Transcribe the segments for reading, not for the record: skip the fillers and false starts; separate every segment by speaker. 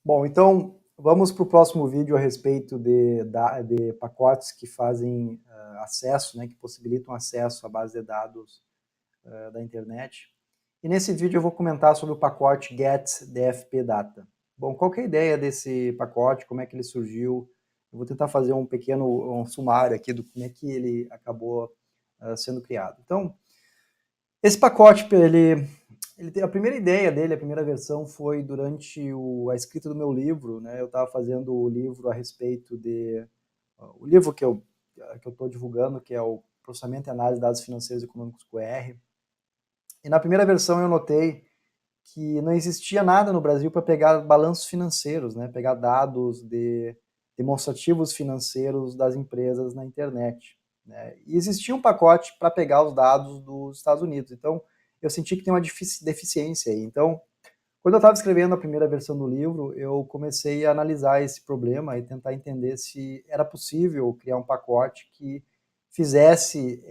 Speaker 1: Bom, então vamos para o próximo vídeo a respeito de pacotes que fazem acesso, né, que possibilitam acesso à base de dados da internet. E nesse vídeo eu vou comentar sobre o pacote Get DFP Data. Bom, qual que é a ideia desse pacote, como é que ele surgiu? Eu vou tentar fazer um sumário aqui do como é que ele acabou sendo criado. Então, esse pacote, a primeira ideia dele, a primeira versão foi durante a escrita do meu livro, né? Eu estava fazendo o livro a respeito o livro que eu estou divulgando, que é o Processamento e Análise de Dados Financeiros e Econômicos com R. E na primeira versão eu notei que não existia nada no Brasil para pegar balanços financeiros, né? Pegar dados demonstrativos financeiros das empresas na internet, né? E existia um pacote para pegar os dados dos Estados Unidos. Então, eu senti que tem uma deficiência aí. Então, quando eu estava escrevendo a primeira versão do livro, eu comecei a analisar esse problema e tentar entender se era possível criar um pacote que fizesse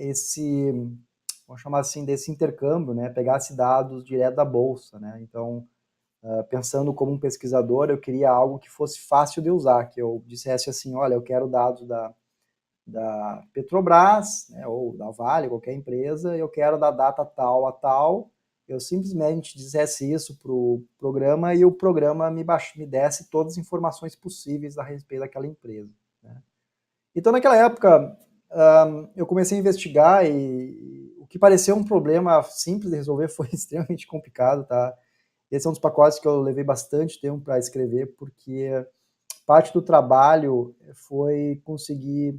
Speaker 1: vamos chamar assim, desse intercâmbio, né? Pegasse dados direto da bolsa, né? Então, pensando como um pesquisador, eu queria algo que fosse fácil de usar, que eu dissesse assim, olha, eu quero dados da Petrobras, né, ou da Vale, qualquer empresa, eu quero da data tal a tal, eu simplesmente dissesse isso para o programa e o programa me desse todas as informações possíveis a respeito daquela empresa, né? Então, naquela época, eu comecei a investigar e o que pareceu um problema simples de resolver foi extremamente complicado, tá? Esse é um dos pacotes que eu levei bastante tempo para escrever, porque parte do trabalho foi conseguir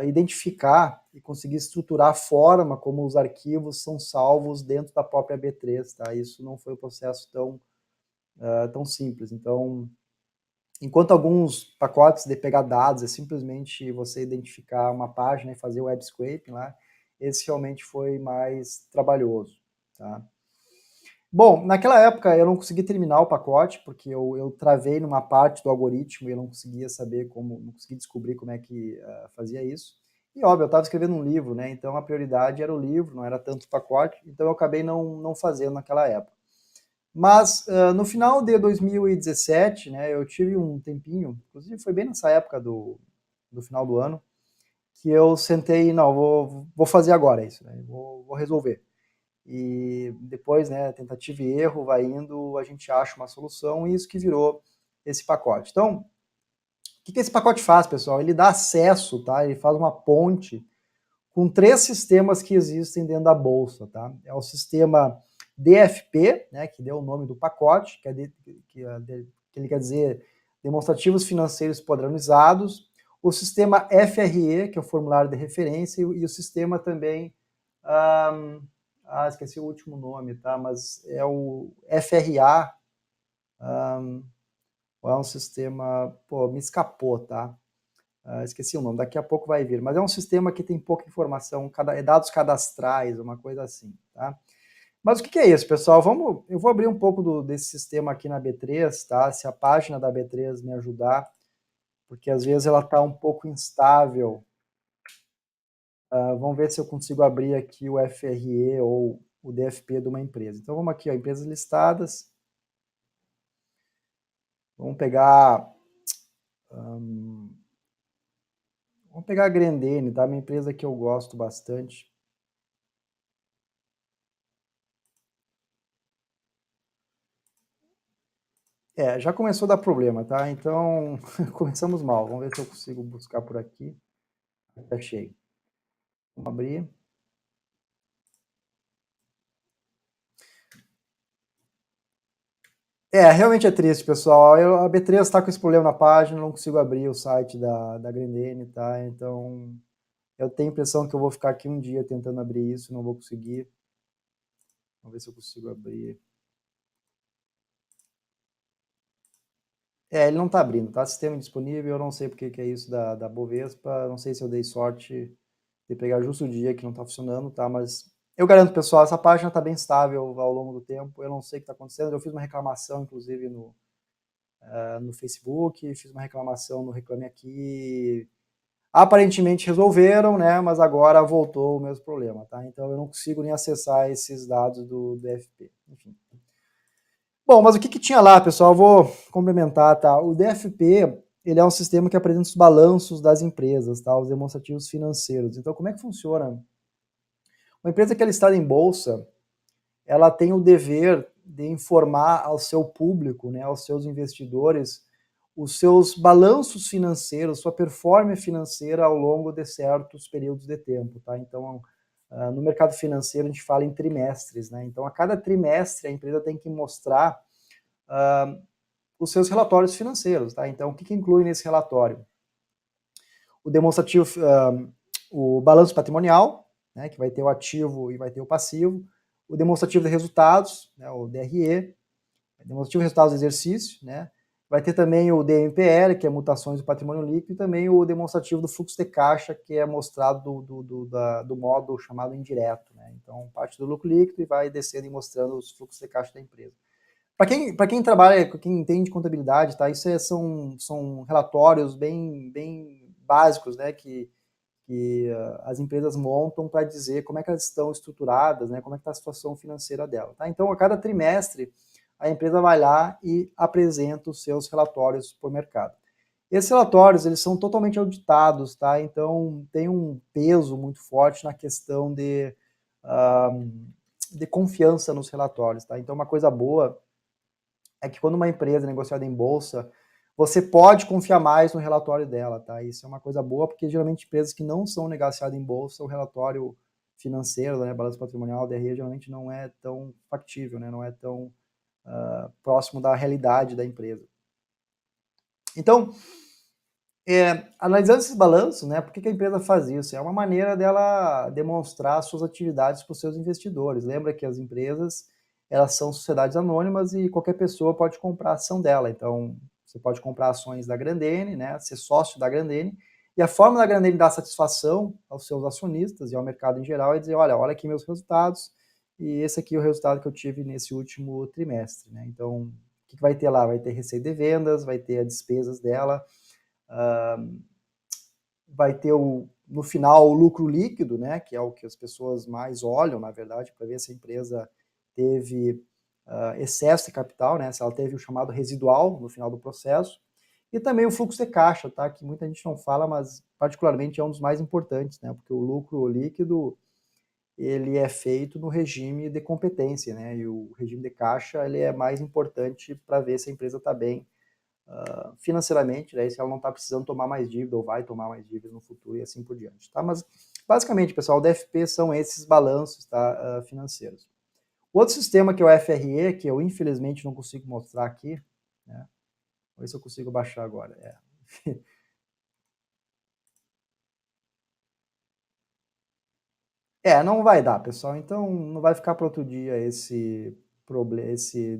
Speaker 1: identificar e conseguir estruturar a forma como os arquivos são salvos dentro da própria B3, tá? Isso não foi um processo tão simples. Então, enquanto alguns pacotes de pegar dados é simplesmente você identificar uma página e fazer o web scraping lá, esse realmente foi mais trabalhoso, tá? Bom, naquela época eu não consegui terminar o pacote, porque eu travei numa parte do algoritmo e eu não conseguia não conseguia descobrir como é que fazia isso. E óbvio, eu estava escrevendo um livro, né? Então a prioridade era o livro, não era tanto o pacote, então eu acabei não fazendo naquela época. Mas no final de 2017, né, eu tive um tempinho, inclusive foi bem nessa época do final do ano, que eu sentei, não, vou fazer agora isso, né? Vou resolver. E depois, né, tentativa e erro, vai indo, a gente acha uma solução e isso que virou esse pacote. Então, o que esse pacote faz, pessoal? Ele dá acesso, tá? Ele faz uma ponte com três sistemas que existem dentro da bolsa, tá? É o sistema DFP, né, que deu o nome do pacote, que ele quer dizer demonstrativos financeiros padronizados, o sistema FRE, que é o formulário de referência, e o sistema também esqueci o último nome, tá? Mas é o FRA, é um sistema, pô, me escapou, tá? Esqueci o nome, daqui a pouco vai vir. Mas é um sistema que tem pouca informação, dados cadastrais, uma coisa assim, tá? Mas o que é isso, pessoal? Eu vou abrir um pouco desse sistema aqui na B3, tá? Se a página da B3 me ajudar, porque às vezes ela está um pouco instável. Vamos ver se eu consigo abrir aqui o FRE ou o DFP de uma empresa. Então vamos aqui, ó, empresas listadas. Vamos pegar a Grendene, tá? Uma empresa que eu gosto bastante. Já começou a dar problema, tá? Então, começamos mal. Vamos ver se eu consigo buscar por aqui. Achei. Vamos abrir. Realmente é triste, pessoal. A B3 está com esse problema na página, não consigo abrir o site da Grendene, tá? Então, eu tenho a impressão que eu vou ficar aqui um dia tentando abrir isso, não vou conseguir. Vamos ver se eu consigo abrir. Ele não está abrindo, tá? Sistema disponível, eu não sei porque que é isso da Bovespa, não sei se eu dei sorte de pegar justo o dia que não está funcionando, tá? Mas eu garanto, pessoal, essa página está bem estável ao longo do tempo, eu não sei o que está acontecendo, eu fiz uma reclamação, inclusive, no Facebook, fiz uma reclamação no Reclame Aqui, aparentemente resolveram, né? Mas agora voltou o mesmo problema, tá? Então eu não consigo nem acessar esses dados do DFP, enfim. Bom, mas o que tinha lá, pessoal? Eu vou complementar, tá? O DFP, ele é um sistema que apresenta os balanços das empresas, tá? Os demonstrativos financeiros. Então, como é que funciona? Uma empresa que é listada em bolsa, ela tem o dever de informar ao seu público, né, aos seus investidores, os seus balanços financeiros, sua performance financeira ao longo de certos períodos de tempo, tá? Então, no mercado financeiro a gente fala em trimestres, né? Então, a cada trimestre a empresa tem que mostrar os seus relatórios financeiros, tá? Então, o que inclui nesse relatório? O demonstrativo, o balanço patrimonial, né, que vai ter o ativo e vai ter o passivo, o demonstrativo de resultados, né, o DRE, demonstrativo de resultados do exercício, né, vai ter também o DMPL, que é mutações do patrimônio líquido, e também o demonstrativo do fluxo de caixa, que é mostrado do modo chamado indireto, né, então parte do lucro líquido e vai descendo e mostrando os fluxos de caixa da empresa. Para quem trabalha, quem entende contabilidade, tá, isso são relatórios bem básicos, né, que as empresas montam para dizer como é que elas estão estruturadas, né, como é que está a situação financeira dela. Tá? Então, a cada trimestre, a empresa vai lá e apresenta os seus relatórios para o mercado. Esses relatórios, eles são totalmente auditados, tá? Então, tem um peso muito forte na questão de confiança nos relatórios, tá? Então, uma coisa boa é que quando uma empresa é negociada em bolsa, você pode confiar mais no relatório dela, tá? Isso é uma coisa boa, porque geralmente empresas que não são negociadas em bolsa, o relatório financeiro, né, balanço patrimonial, DRE, geralmente não é tão factível, né? Não é tão próximo da realidade da empresa. Então, analisando esses balanços, né, por que a empresa faz isso? É uma maneira dela demonstrar suas atividades para os seus investidores. Lembra que as empresas, elas são sociedades anônimas e qualquer pessoa pode comprar a ação dela. Então, você pode comprar ações da Grandene, né, ser sócio da Grandene, e a forma da Grandene dar satisfação aos seus acionistas e ao mercado em geral é dizer, olha aqui meus resultados, e esse aqui é o resultado que eu tive nesse último trimestre, né? Então, o que vai ter lá? Vai ter receita de vendas, vai ter as despesas dela, vai ter no final o lucro líquido, né, que é o que as pessoas mais olham, na verdade, para ver se a empresa teve excesso de capital, né, se ela teve o chamado residual no final do processo, e também o fluxo de caixa, tá, que muita gente não fala, mas particularmente é um dos mais importantes, né, porque o lucro líquido ele é feito no regime de competência, né, e o regime de caixa ele é mais importante para ver se a empresa está bem financeiramente, né, se ela não está precisando tomar mais dívida ou vai tomar mais dívida no futuro e assim por diante. Tá? Mas, basicamente, pessoal, o DFP são esses balanços, tá, financeiros. O outro sistema que é o FRE, que eu infelizmente não consigo mostrar aqui, né? Vamos ver se eu consigo baixar agora. Não vai dar, pessoal. Então, não vai ficar para outro dia esse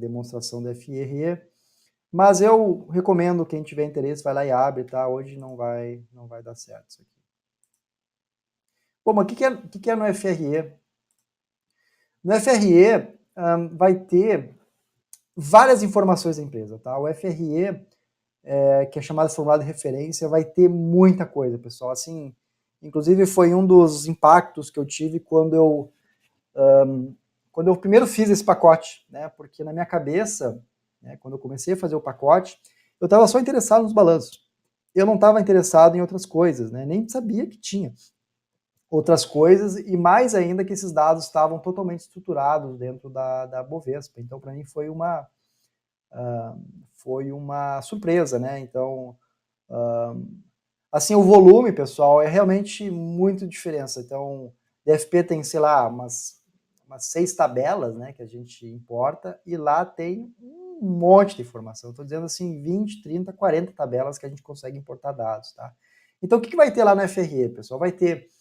Speaker 1: demonstração do FRE. Mas eu recomendo, quem tiver interesse, vai lá e abre, tá? Hoje não vai dar certo isso aqui. Bom, mas o que é no FRE? No FRE, vai ter várias informações da empresa, tá? O FRE, que é chamado de formulário de referência, vai ter muita coisa, pessoal. Assim, inclusive foi um dos impactos que eu tive quando eu primeiro fiz esse pacote, né? Porque na minha cabeça, né, quando eu comecei a fazer o pacote, eu estava só interessado nos balanços. Eu não estava interessado em outras coisas, né? Nem sabia que tinha outras coisas, e mais ainda que esses dados estavam totalmente estruturados dentro da Bovespa. Então, para mim, foi uma surpresa, né? Então, assim, o volume, pessoal, é realmente muito diferença. Então, DFP tem, sei lá, umas 6 tabelas, né, que a gente importa, e lá tem um monte de informação. Estou dizendo assim, 20, 30, 40 tabelas que a gente consegue importar dados, tá? Então, o que vai ter lá no FRE, pessoal? Vai ter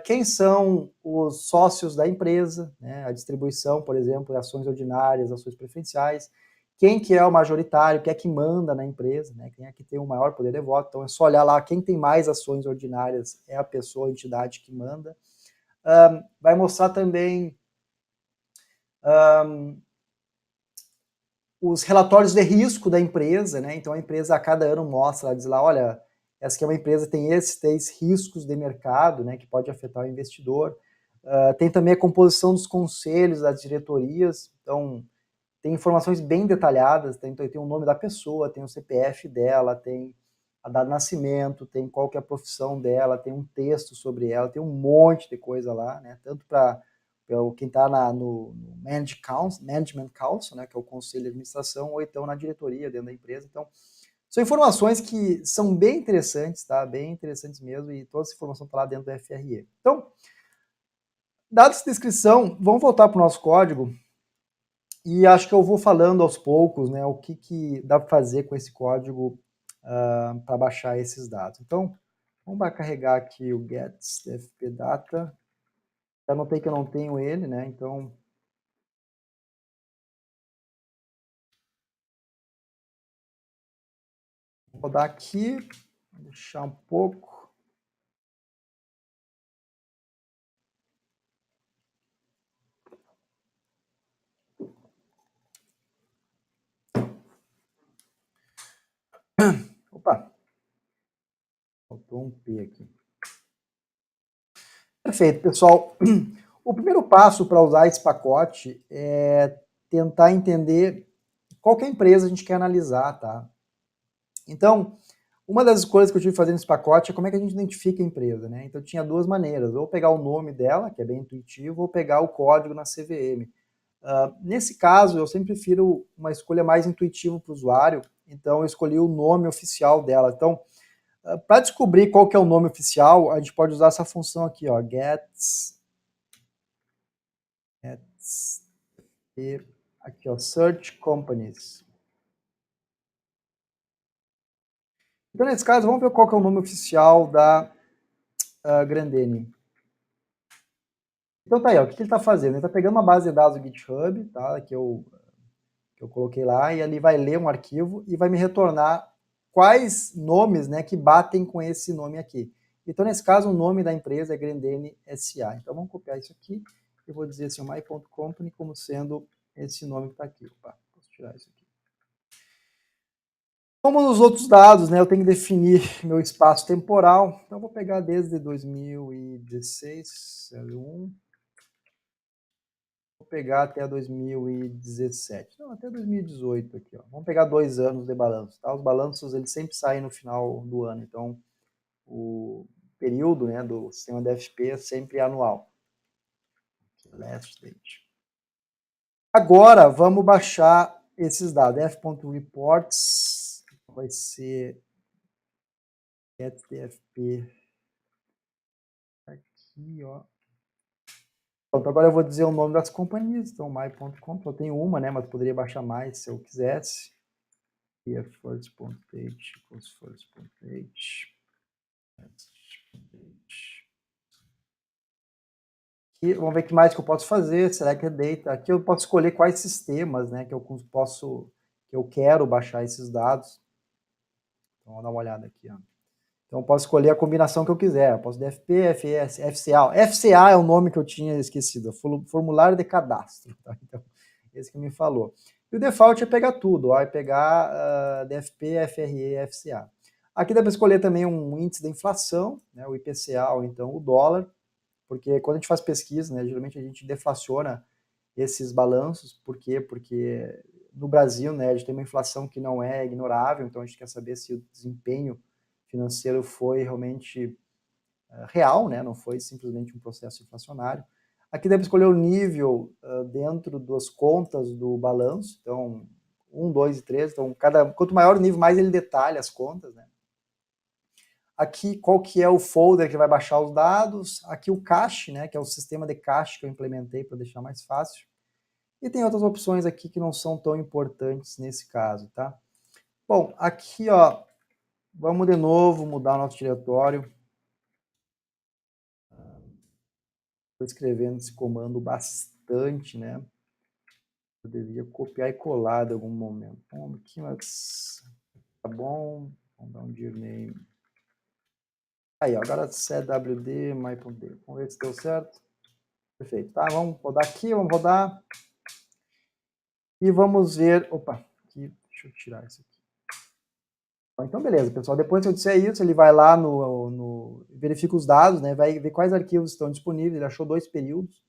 Speaker 1: quem são os sócios da empresa, né, a distribuição, por exemplo, de ações ordinárias, ações preferenciais, quem que é o majoritário, quem é que manda na empresa, né, quem é que tem o maior poder de voto. Então é só olhar lá, quem tem mais ações ordinárias é a pessoa, a entidade que manda. Vai mostrar também os relatórios de risco da empresa, né? Então a empresa a cada ano mostra, ela diz lá, olha, essa aqui é uma empresa que tem esses 3 riscos de mercado, né, que pode afetar o investidor. Tem também a composição dos conselhos, das diretorias. Então, tem informações bem detalhadas, tem o nome da pessoa, tem o CPF dela, tem a data de nascimento, tem qual que é a profissão dela, tem um texto sobre ela, tem um monte de coisa lá, né? Tanto para quem está no Management Council, né, que é o conselho de administração, ou então na diretoria dentro da empresa. Então, são informações que são bem interessantes, tá? Bem interessantes mesmo, e toda essa informação está lá dentro do FRE. Então, dada essa descrição, vamos voltar para o nosso código, e acho que eu vou falando aos poucos, né, o que dá para fazer com esse código para baixar esses dados. Então, vamos carregar aqui o getDFPData. Já notei que eu não tenho ele, né, então... Vou rodar aqui, vou deixar um pouco. Opa, faltou um P aqui. Perfeito, pessoal. O primeiro passo para usar esse pacote é tentar entender qual que é a empresa a gente quer analisar, tá? Então, uma das coisas que eu tive que fazer nesse pacote é como é que a gente identifica a empresa, né? Então, tinha duas maneiras, ou pegar o nome dela, que é bem intuitivo, ou pegar o código na CVM. Nesse caso, eu sempre prefiro uma escolha mais intuitiva para o usuário, então eu escolhi o nome oficial dela. Então, para descobrir qual que é o nome oficial, a gente pode usar essa função aqui, ó, e aqui, ó, Search Companies. Então, nesse caso, vamos ver qual que é o nome oficial da Grendene. Então tá aí, ó, o que ele está fazendo? Ele está pegando uma base de dados do GitHub, tá, que eu coloquei lá, e ali vai ler um arquivo e vai me retornar quais nomes, né, que batem com esse nome aqui. Então, nesse caso, o nome da empresa é Grendene SA. Então, vamos copiar isso aqui. Eu vou dizer assim, o my.company como sendo esse nome que está aqui. Opa, posso tirar isso aqui. Como nos outros dados, né, eu tenho que definir meu espaço temporal. Então, eu vou pegar desde 2016, 01. Vou pegar até 2017. Não, até 2018 aqui, ó. Vamos pegar 2 anos de balanço, tá? Os balanços, eles sempre saem no final do ano. Então, o período, né, do sistema DFP é sempre anual. Last date. Agora, vamos baixar esses dados. f.reports vai ser getDFP aqui, ó. Pronto, agora eu vou dizer o nome das companhias. Então, my.com, eu tenho uma, né, mas poderia baixar mais se eu quisesse. E é first.page equals first.page. E vamos ver o que mais que eu posso fazer. Será que é data? Aqui eu posso escolher quais sistemas, né, que eu quero baixar esses dados. Então, vamos dar uma olhada aqui, ó. Então, eu posso escolher a combinação que eu quiser. Eu posso DFP, FS, FCA. FCA é o nome que eu tinha esquecido. Formulário de cadastro. Tá? Então, esse que me falou. E o default é pegar tudo. Ó, é pegar DFP, FRE, FCA. Aqui dá para escolher também um índice da inflação, né, o IPCA ou então o dólar, porque quando a gente faz pesquisa, né, geralmente a gente deflaciona esses balanços. Por quê? Porque no Brasil, né, a gente tem uma inflação que não é ignorável, então a gente quer saber se o desempenho financeiro foi realmente real, né, não foi simplesmente um processo inflacionário. Aqui deve escolher o nível dentro das contas do balanço, então 1, 2 e 3, então quanto maior o nível, mais ele detalha as contas, né. Aqui, qual que é o folder que vai baixar os dados. Aqui o cache, né, que é o sistema de cache que eu implementei para deixar mais fácil. E tem outras opções aqui que não são tão importantes nesse caso, tá? Bom, aqui, ó, vamos de novo mudar o nosso diretório. Estou escrevendo esse comando bastante, né? Eu devia copiar e colar em algum momento. Bom, aqui, mas tá bom. Vamos dar um dir name. Aí, ó, agora cwd my.d. Vamos ver se deu certo. Perfeito, tá? Vamos rodar aqui, vamos rodar. E vamos ver... Opa, aqui, deixa eu tirar isso aqui. Então, beleza, pessoal. Depois que eu disser isso, ele vai lá verifica os dados, né? Vai ver quais arquivos estão disponíveis. Ele achou 2 períodos.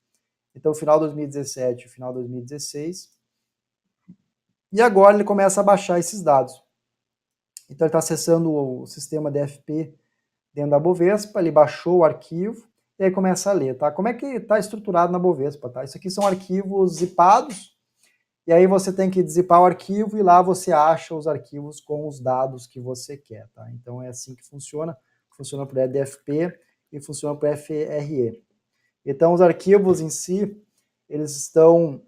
Speaker 1: Então, final 2017 e final 2016. E agora ele começa a baixar esses dados. Então ele está acessando o sistema DFP dentro da Bovespa, ele baixou o arquivo e aí começa a ler, tá? Como é que está estruturado na Bovespa, tá? Isso aqui são arquivos zipados, e aí você tem que zipar o arquivo e lá você acha os arquivos com os dados que você quer, tá? Então é assim que funciona por EDFP e funciona por FRE. Então os arquivos em si, eles estão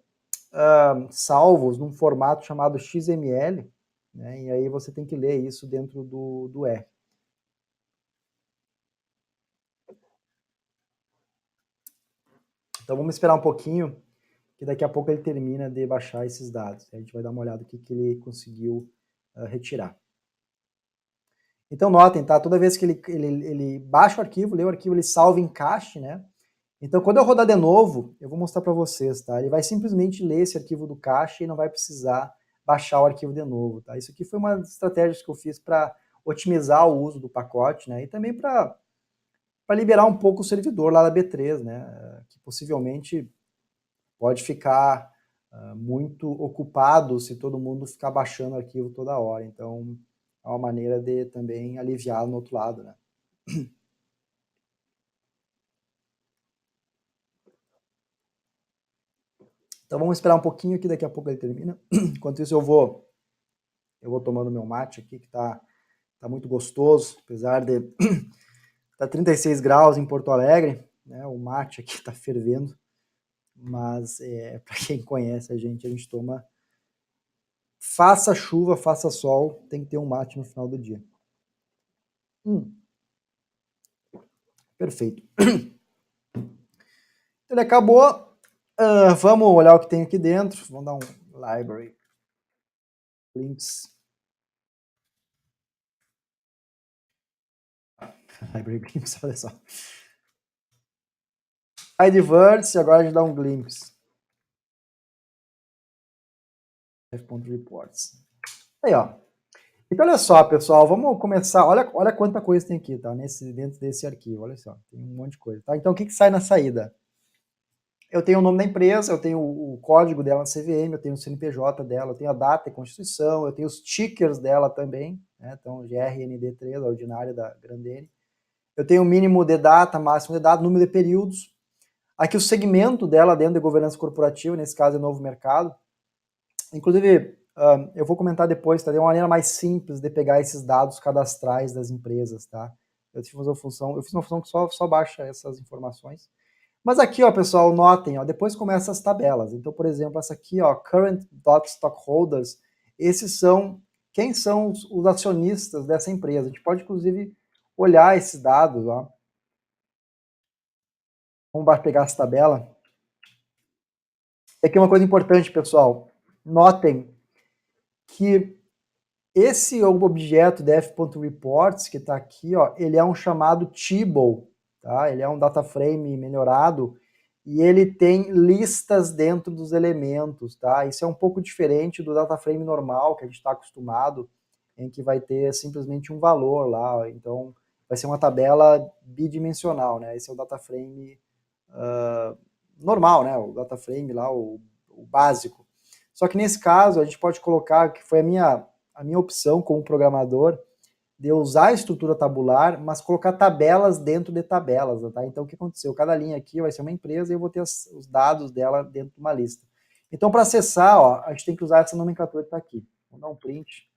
Speaker 1: salvos num formato chamado XML, né? E aí você tem que ler isso dentro do R. Então vamos esperar um pouquinho, que daqui a pouco ele termina de baixar esses dados. A gente vai dar uma olhada no que ele conseguiu retirar. Então notem, tá? Toda vez que ele baixa o arquivo, lê o arquivo, ele salva em cache, né? Então quando eu rodar de novo, eu vou mostrar para vocês, tá? Ele vai simplesmente ler esse arquivo do cache e não vai precisar baixar o arquivo de novo, tá? Isso aqui foi uma das estratégias que eu fiz para otimizar o uso do pacote, né? E também para liberar um pouco o servidor lá da B3, né? Que possivelmente pode ficar muito ocupado se todo mundo ficar baixando o arquivo toda hora. Então, é uma maneira de também aliviar no outro lado, né? Então, vamos esperar um pouquinho que daqui a pouco ele termina. Enquanto isso, eu vou tomando meu mate aqui, que tá muito gostoso, apesar de tá 36 graus em Porto Alegre, né? O mate aqui tá fervendo, mas para quem conhece a gente toma. Faça chuva, faça sol, tem que ter um mate no final do dia. Perfeito. Ele acabou. Vamos olhar o que tem aqui dentro. Vamos dar um library glimpse. Library glimpse, olha só. Hide verts, agora a gente dá um glimpse. F.reports. Aí, ó. Então, olha só, pessoal, vamos começar. Olha quanta coisa tem aqui, tá? Dentro desse arquivo, olha só. Tem um monte de coisa, tá? Então, o que sai na saída? Eu tenho o nome da empresa, eu tenho o código dela na CVM, eu tenho o CNPJ dela, eu tenho a data e constituição, eu tenho os tickers dela também, né? Então, GRND3, a ordinária da Grandene. Eu tenho o mínimo de data, máximo de data, número de períodos. Aqui o segmento dela dentro de governança corporativa, nesse caso é novo mercado. Inclusive, eu vou comentar depois, tá? De uma maneira mais simples de pegar esses dados cadastrais das empresas, tá? Eu fiz uma função que só baixa essas informações. Mas aqui, ó, pessoal, notem, ó, depois começam as tabelas. Então, por exemplo, essa aqui, ó, current.stockholders, esses são quem são os acionistas dessa empresa. A gente pode, inclusive, olhar esses dados, ó. Vamos pegar essa tabela. Aqui uma coisa importante, pessoal. Notem que esse objeto def.reports que está aqui, ó, ele é um chamado table, tá? Ele é um data frame melhorado e ele tem listas dentro dos elementos, tá? Isso é um pouco diferente do data frame normal que a gente está acostumado, em que vai ter simplesmente um valor lá. Então, vai ser uma tabela bidimensional, né? Esse é o data frame normal, né? O data frame lá, o básico. Só que nesse caso, a gente pode colocar, que foi a minha opção como programador, de usar a estrutura tabular, mas colocar tabelas dentro de tabelas, tá? Então, o que aconteceu? Cada linha aqui vai ser uma empresa e eu vou ter os dados dela dentro de uma lista. Então, para acessar, ó, a gente tem que usar essa nomenclatura que está aqui. Vamos dar um print.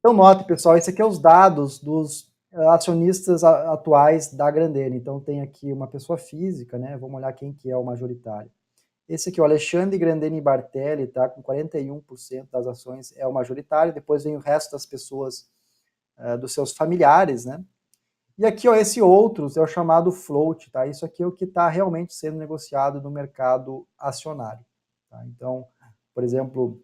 Speaker 1: Então, note, pessoal, esse aqui é os dados dos acionistas atuais da Grandene. Então, tem aqui uma pessoa física, né? Vamos olhar quem que é o majoritário. Esse aqui, o Alexandre Grandene Bartelli, tá? Com 41% das ações é o majoritário. Depois vem o resto das pessoas, dos seus familiares, né? E aqui, ó, esse outros é o chamado float, tá? Isso aqui é o que está realmente sendo negociado no mercado acionário. Tá? Então, por exemplo,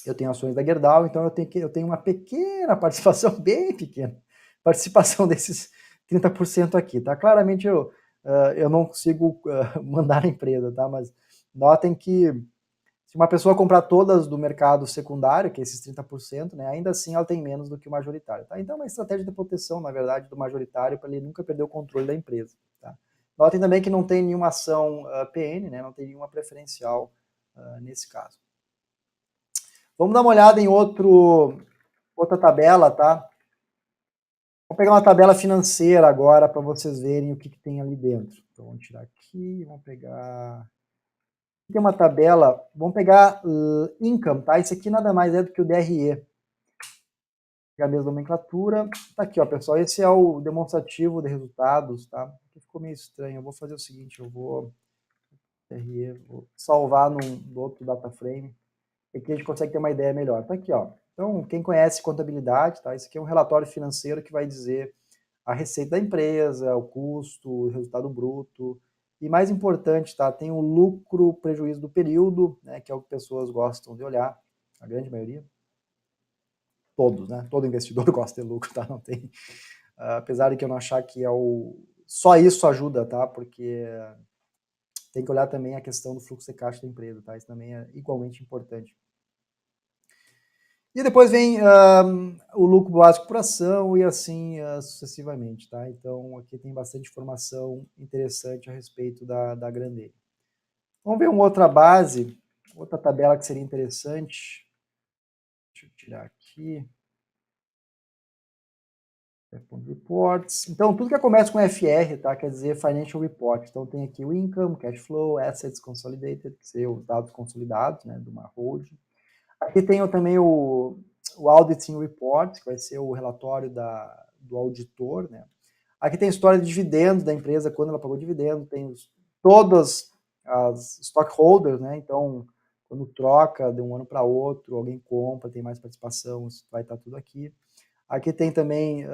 Speaker 1: eu tenho ações da Gerdau, então eu tenho uma pequena participação, bem pequena, participação desses 30% aqui, tá? Claramente eu não consigo mandar a empresa, tá? Mas notem que se uma pessoa comprar todas do mercado secundário, que é esses 30%, né, ainda assim ela tem menos do que o majoritário, tá? Então é uma estratégia de proteção, na verdade, do majoritário para ele nunca perder o controle da empresa, tá? Notem também que não tem nenhuma ação PN, né, não tem nenhuma preferencial nesse caso. Vamos dar uma olhada em outra tabela, tá? Vou pegar uma tabela financeira agora para vocês verem o que tem ali dentro. Então, vamos tirar aqui, vamos pegar... Aqui tem uma tabela, vamos pegar income, tá? Isso aqui nada mais é do que o DRE. É a mesma nomenclatura. Tá aqui, ó, pessoal, esse é o demonstrativo de resultados, tá? Aqui ficou meio estranho, eu vou fazer o seguinte, eu vou... DRE, vou salvar no outro data frame, e aqui a gente consegue ter uma ideia melhor. Tá aqui, ó. Então, quem conhece contabilidade, tá? Isso aqui é um relatório financeiro que vai dizer a receita da empresa, o custo, o resultado bruto. E mais importante, tá? Tem o lucro, prejuízo do período, né? Que é o que pessoas gostam de olhar, a grande maioria. Todos, né? Todo investidor gosta de lucro, tá? Não tem. Apesar de que eu não achar que é o. Só isso ajuda, tá? Porque tem que olhar também a questão do fluxo de caixa da empresa, tá? Isso também é igualmente importante. E depois vem o lucro básico por ação e assim sucessivamente, tá? Então aqui tem bastante informação interessante a respeito da Grandene. Vamos ver uma outra base, outra tabela que seria interessante. Deixa eu tirar aqui. Reports. Então tudo que começa com FR, tá? Quer dizer Financial Report. Então tem aqui o Income, Cash Flow, Assets Consolidated, que são os dados consolidados, né? De uma holding. Aqui tem também o Auditing Report, que vai ser o relatório do auditor, né? Aqui tem a história de dividendos da empresa, quando ela pagou dividendo, tem todas as stockholders, né? Então, quando troca de um ano para outro, alguém compra, tem mais participação, isso vai estar tudo aqui. Aqui tem também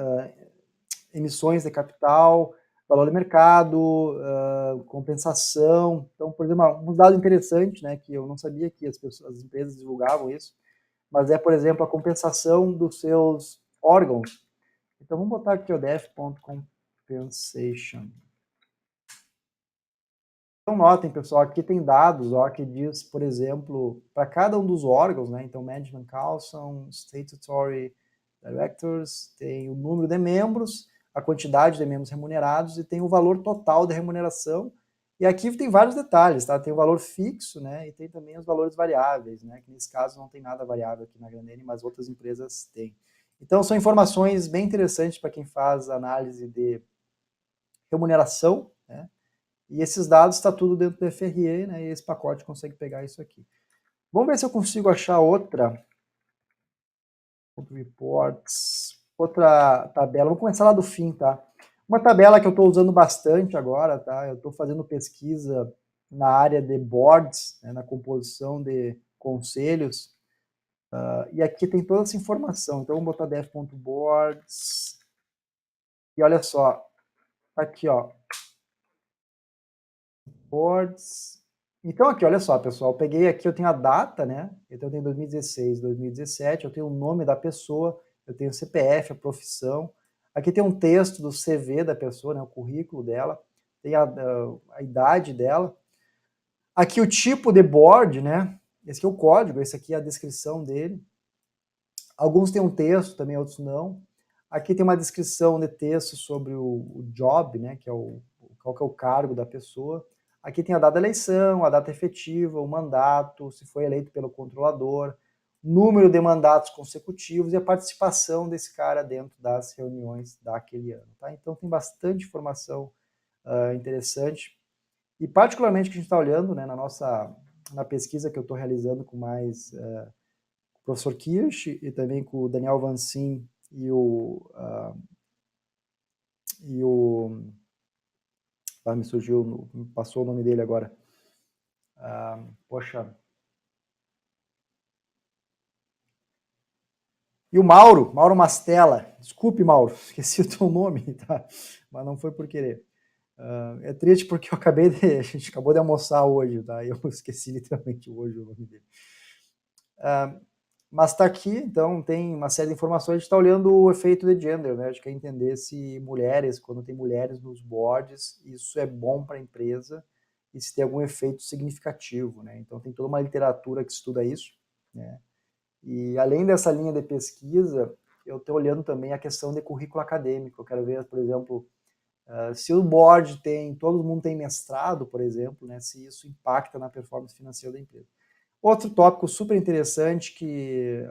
Speaker 1: emissões de capital, valor de mercado, compensação. Então, por exemplo, um dado interessante, né, que eu não sabia que as empresas divulgavam isso, mas é, por exemplo, a compensação dos seus órgãos. Então, vamos botar aqui o def.compensation. Então, notem, pessoal, aqui tem dados ó, que diz, por exemplo, para cada um dos órgãos, né? Então, Management Council, Statutory Directors, tem o número de membros, a quantidade de membros remunerados e tem o valor total da remuneração. E aqui tem vários detalhes, tá? Tem o valor fixo, né? E tem também os valores variáveis, né? Que nesse caso não tem nada variável aqui na Grandene, mas outras empresas têm. Então, são informações bem interessantes para quem faz análise de remuneração, né? E esses dados está tudo dentro do FRE, né? E esse pacote consegue pegar isso aqui. Vamos ver se eu consigo achar outra reports, outra tabela. Vamos começar lá do fim, tá? Uma tabela que eu estou usando bastante agora, tá? Eu estou fazendo pesquisa na área de boards, né? Na composição de conselhos. E aqui tem toda essa informação. Então, vamos botar def.boards. E olha só, aqui, ó. Boards. Então, aqui, olha só, pessoal, eu peguei aqui, eu tenho a data, né? Então, eu tenho 2016, 2017, eu tenho o nome da pessoa, eu tenho o CPF, a profissão. Aqui tem um texto do CV da pessoa, né? O currículo dela, tem a idade dela. Aqui o tipo de board, né? Esse aqui é o código, esse aqui é a descrição dele. Alguns têm um texto, também outros não. Aqui tem uma descrição de texto sobre o job, né? Que é qual que é o cargo da pessoa. Aqui tem a data da eleição, a data efetiva, o mandato, se foi eleito pelo controlador, número de mandatos consecutivos e a participação desse cara dentro das reuniões daquele ano. Tá? Então tem bastante informação interessante. E particularmente que a gente está olhando, né, na pesquisa que eu estou realizando com mais o professor Kirsch e também com o Daniel Vancin e me surgiu, me passou o nome dele agora. Poxa. E o Mauro Mastella. Desculpe, Mauro, esqueci o teu nome, tá? Mas não foi por querer. É triste porque a gente acabou de almoçar hoje, tá? Eu esqueci literalmente hoje o nome dele. Mas está aqui, então tem uma série de informações. A gente está olhando o efeito de gender, né? A gente quer entender se mulheres, quando tem mulheres nos boards, isso é bom para a empresa e se tem algum efeito significativo, né? Então tem toda uma literatura que estuda isso, né? E além dessa linha de pesquisa, eu estou olhando também a questão de currículo acadêmico. Eu quero ver, por exemplo, se o board todo mundo tem mestrado, por exemplo, né? Se isso impacta na performance financeira da empresa. Outro tópico super interessante que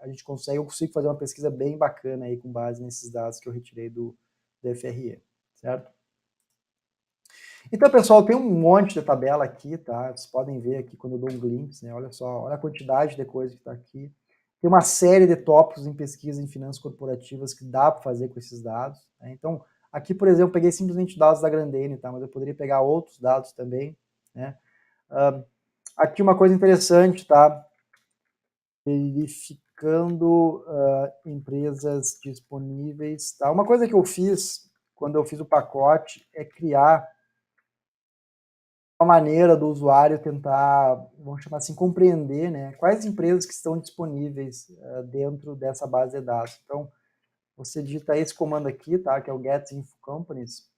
Speaker 1: eu consigo fazer uma pesquisa bem bacana aí com base nesses dados que eu retirei do FRE, certo? Então, pessoal, tem um monte de tabela aqui, tá? Vocês podem ver aqui quando eu dou um glimpse, né? Olha só, olha a quantidade de coisa que está aqui. Tem uma série de tópicos em pesquisa em finanças corporativas que dá para fazer com esses dados, né? Então, aqui, por exemplo, eu peguei simplesmente dados da Grandene, tá? Mas eu poderia pegar outros dados também, né? Aqui uma coisa interessante, tá? Verificando empresas disponíveis, tá? Uma coisa que eu fiz quando eu fiz o pacote é criar uma maneira do usuário tentar, vamos chamar assim, compreender, né, quais empresas que estão disponíveis dentro dessa base de dados. Então, você digita esse comando aqui, tá, que é o Get Info Companies,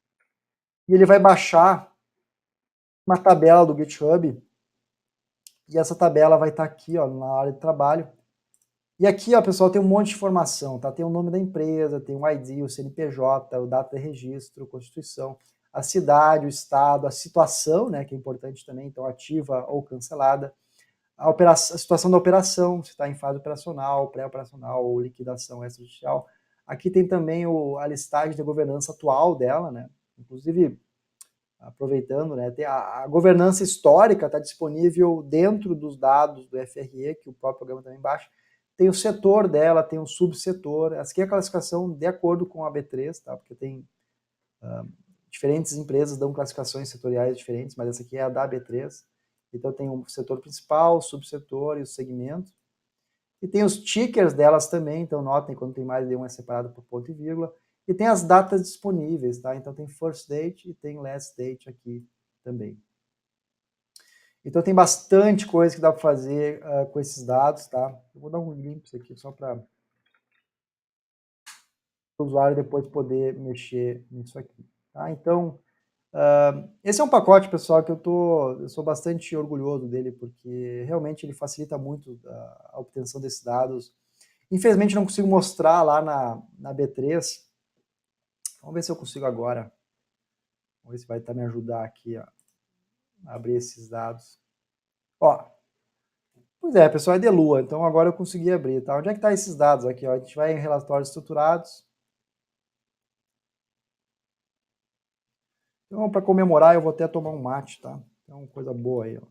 Speaker 1: e ele vai baixar uma tabela do GitHub, e essa tabela vai estar aqui, ó, na área de trabalho. E aqui, ó, pessoal, tem um monte de informação, tá? Tem o nome da empresa, tem o ID, o CNPJ, o data de registro, Constituição, a cidade, o estado, a situação, né, que é importante também, então ativa ou cancelada, a situação da operação, se está em fase operacional, pré-operacional ou liquidação extrajudicial. Aqui tem também a listagem de governança atual dela, né? Inclusive, aproveitando, né, tem a governança histórica está disponível dentro dos dados do FRE, que o próprio programa também baixa. Tem o setor dela, tem o subsetor. Essa aqui é a classificação de acordo com a B3, tá? Porque tem diferentes empresas dão classificações setoriais diferentes, mas essa aqui é a da B3. Então tem o setor principal, o subsetor e o segmento. E tem os tickers delas também, então notem quando tem mais de um é separado por ponto e vírgula. E tem as datas disponíveis, tá? Então tem first date e tem last date aqui também. Então tem bastante coisa que dá para fazer com esses dados, tá? Eu vou dar um glimpse aqui só para o usuário depois poder mexer nisso aqui, tá? Então, esse é um pacote, pessoal, que eu sou bastante orgulhoso dele, porque realmente ele facilita muito a obtenção desses dados. Infelizmente não consigo mostrar lá na B3. Vamos ver se eu consigo agora. Vamos ver se vai me ajudar aqui a abrir esses dados. Ó, pois é, pessoal, é de Lua, então agora eu consegui abrir, tá? Onde é que tá esses dados aqui, ó? A gente vai em relatórios estruturados. Então, para comemorar, eu vou até tomar um mate, tá? Então, coisa boa aí, ó.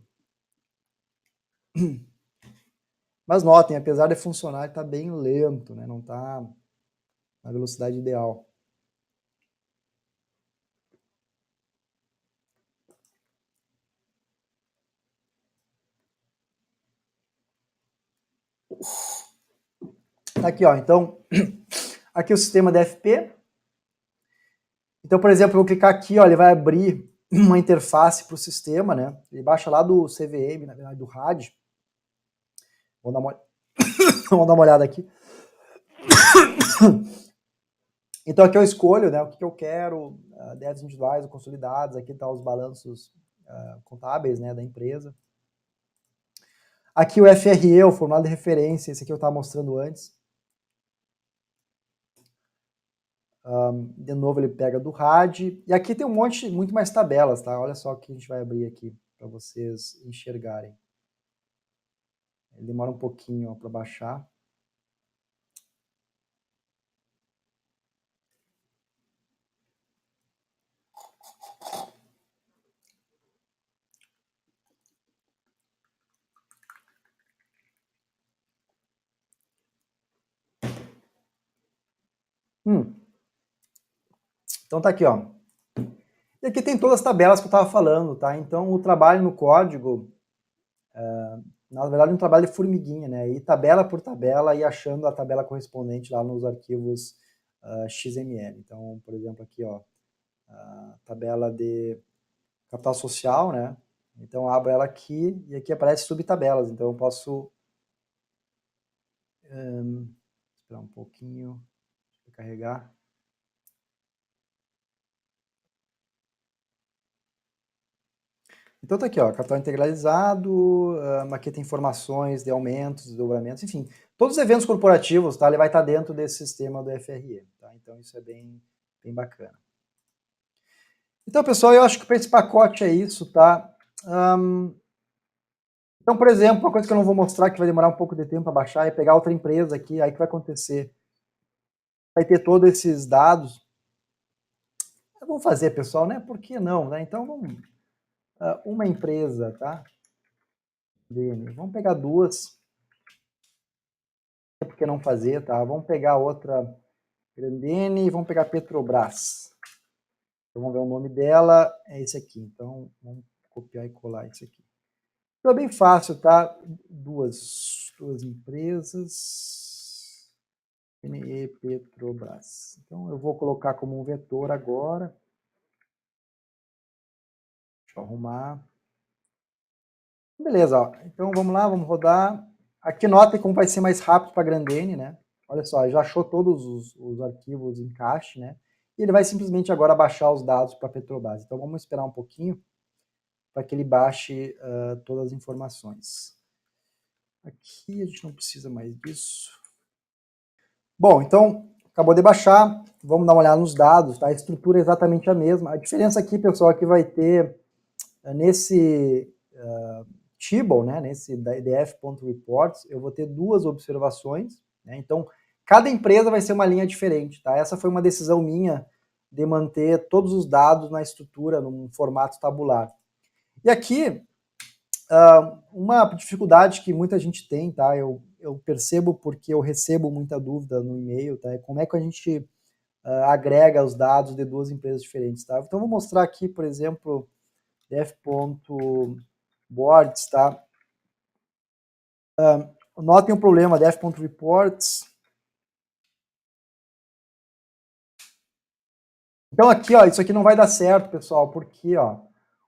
Speaker 1: Mas notem, apesar de funcionar, ele tá bem lento, né? Não tá na velocidade ideal. Aqui, ó, então, aqui o sistema DFP. Então, por exemplo, eu vou clicar aqui, ó, ele vai abrir uma interface para o sistema, né? Ele baixa lá do CVM, na verdade, do RAD. Vamos dar uma, vamos dar uma olhada aqui. Então, aqui eu escolho, né, o que eu quero, débitos individuais ou consolidados. Aqui estão os balanços contábeis, né, da empresa. Aqui o FRE, o formulário de referência, esse aqui eu estava mostrando antes. De novo ele pega do RAD. E aqui tem um monte, muito mais tabelas, tá? Olha só o que a gente vai abrir aqui para vocês enxergarem. Ele demora um pouquinho para baixar. Então tá aqui, ó. E aqui tem todas as tabelas que eu estava falando, tá? Então o trabalho no código, na verdade, é um trabalho de formiguinha, né? Ir tabela por tabela e achando a tabela correspondente lá nos arquivos XML. Então, por exemplo, aqui, ó, a tabela de capital social, né? Então, eu abro ela aqui e aqui aparece subtabelas. Então, eu posso esperar um pouquinho para carregar. Então tá aqui, ó, capital integralizado, aqui tem informações de aumentos, desdobramentos, enfim, todos os eventos corporativos, tá? Ele vai estar dentro desse sistema do FRE, tá? Então isso é bem bacana. Então, pessoal, eu acho que para esse pacote é isso, tá? Então, por exemplo, uma coisa que eu não vou mostrar, que vai demorar um pouco de tempo para baixar, é pegar outra empresa aqui, aí o que vai acontecer? Vai ter todos esses dados. Vamos fazer, pessoal, né? Por que não, né? Então, vamos, uma empresa, tá? Vamos pegar duas, por que não fazer, tá? Vamos pegar outra Grandene e vamos pegar Petrobras. Então, vamos ver o nome dela, é esse aqui. Então, vamos copiar e colar esse aqui. Então, é bem fácil, tá? Duas empresas. NE Petrobras. Então, eu vou colocar como um vetor agora. Deixa eu arrumar. Beleza, ó. Então, vamos lá, vamos rodar. Aqui notem como vai ser mais rápido para a Grandene, né? Olha só, já achou todos os arquivos em cache, né? E ele vai simplesmente agora baixar os dados para a Petrobras. Então, vamos esperar um pouquinho para que ele baixe todas as informações. Aqui a gente não precisa mais disso. Bom, então, acabou de baixar. Vamos dar uma olhada nos dados, tá? A estrutura é exatamente a mesma. A diferença aqui, pessoal, é que vai ter nesse table, né, nesse df.reports, eu vou ter duas observações, né? Então, cada empresa vai ser uma linha diferente, tá? Essa foi uma decisão minha de manter todos os dados na estrutura, num formato tabular. E aqui, uma dificuldade que muita gente tem, tá? Eu percebo porque eu recebo muita dúvida no e-mail, tá? É como é que a gente agrega os dados de duas empresas diferentes, tá? Então, vou mostrar aqui, por exemplo, def.boards, tá? Notem um problema, def.reports. Então aqui, ó, isso aqui não vai dar certo, pessoal, porque, ó,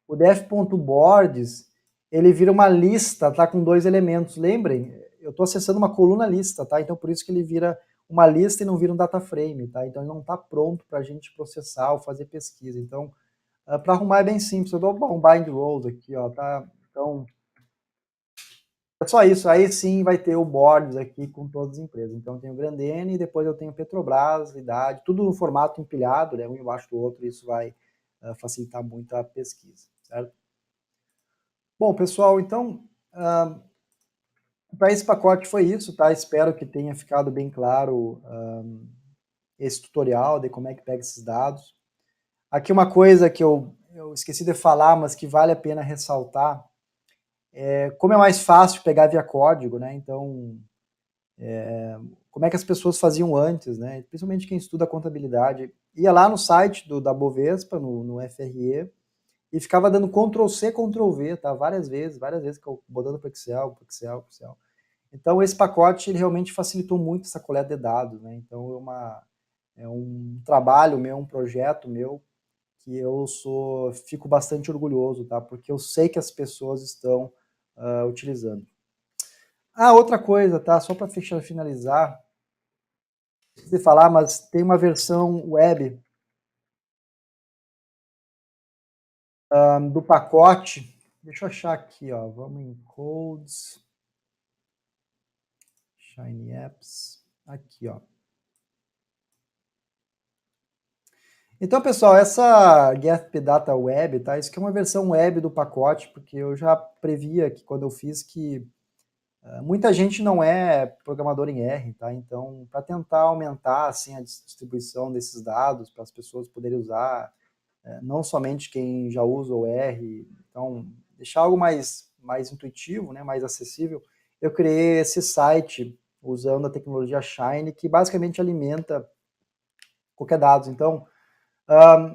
Speaker 1: o def.boards, ele vira uma lista, tá, com dois elementos. Lembrem, eu estou acessando uma coluna lista, tá? Então por isso que ele vira uma lista e não vira um data frame, tá? Então ele não está pronto para a gente processar ou fazer pesquisa. Então, para arrumar é bem simples. Eu dou um bind rows aqui, ó, tá? Então, é só isso, aí sim vai ter o boards aqui com todas as empresas. Então eu tenho Grandene, depois eu tenho Petrobras, Idade, tudo no formato empilhado, né, um embaixo do outro, isso vai facilitar muito a pesquisa, certo? Bom, pessoal, então, para esse pacote foi isso, tá? Espero que tenha ficado bem claro esse tutorial de como é que pega esses dados. Aqui uma coisa que eu esqueci de falar, mas que vale a pena ressaltar, como é mais fácil pegar via código, né? Então, como é que as pessoas faziam antes, né? Principalmente quem estuda contabilidade. Ia lá no site da Bovespa, no FRE, e ficava dando Ctrl+C, Ctrl+V, tá? Várias vezes, botando para Excel, Excel. Então, esse pacote ele realmente facilitou muito essa coleta de dados, né? Então, é um trabalho meu, um projeto meu, que fico bastante orgulhoso, tá? Porque eu sei que as pessoas estão utilizando. Outra coisa, tá? Só para finalizar, de falar, mas tem uma versão web do pacote. Deixa eu achar aqui, ó. Vamos em codes, Shiny Apps, aqui, ó. Então, pessoal, essa Get Data Web, tá? Isso aqui é uma versão web do pacote, porque eu já previa que quando eu fiz que muita gente não é programador em R, tá? Então, para tentar aumentar assim a distribuição desses dados para as pessoas poderem usar, não somente quem já usa o R, então deixar algo mais intuitivo, né, mais acessível, eu criei esse site usando a tecnologia Shine, que basicamente alimenta qualquer dados. Então,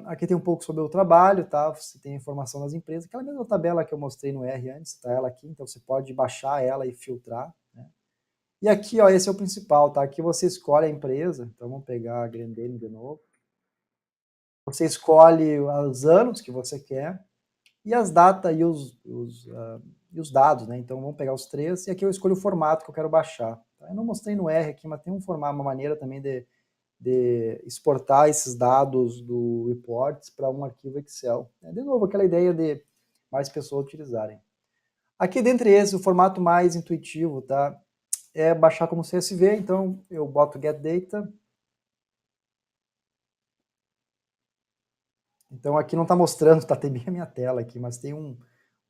Speaker 1: aqui tem um pouco sobre o trabalho, tá? Você tem a informação das empresas, aquela mesma tabela que eu mostrei no R antes, tá ela aqui, então você pode baixar ela e filtrar, né? E aqui, ó, esse é o principal, tá? Aqui você escolhe a empresa, então vamos pegar a Grendene de novo. Você escolhe os anos que você quer, e as datas e os dados, né? Então vamos pegar os três e aqui eu escolho o formato que eu quero baixar. Tá? Eu não mostrei no R aqui, mas tem um formato, uma maneira também de exportar esses dados do reports para um arquivo Excel. De novo, aquela ideia de mais pessoas utilizarem. Aqui dentre esses, o formato mais intuitivo, tá? É baixar como CSV, então eu boto get data. Então aqui não está mostrando, tá, tem bem a minha tela aqui, mas tem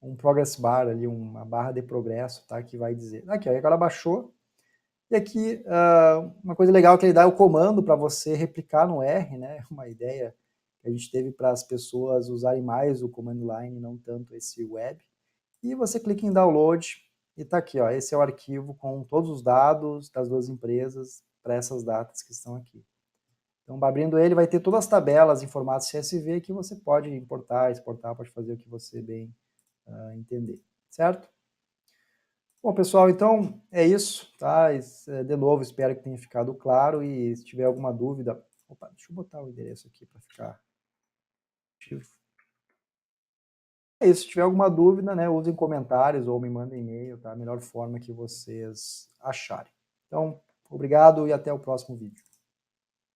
Speaker 1: um progress bar ali, uma barra de progresso, tá? Que vai dizer, aqui, ó, agora baixou, e aqui uma coisa legal que ele dá é o comando para você replicar no R, né? Uma ideia que a gente teve para as pessoas usarem mais o command line, não tanto esse web. E você clica em download e está aqui, ó, esse é o arquivo com todos os dados das duas empresas para essas datas que estão aqui. Então, abrindo ele, vai ter todas as tabelas em formato CSV que você pode importar, exportar, pode fazer o que você bem entender, certo? Bom, pessoal, então é isso, tá? De novo, espero que tenha ficado claro e se tiver alguma dúvida... Opa, deixa eu botar o endereço aqui para ficar ativo. É isso, se tiver alguma dúvida, né, usem comentários ou me mandem e-mail, tá? A melhor forma que vocês acharem. Então, obrigado e até o próximo vídeo.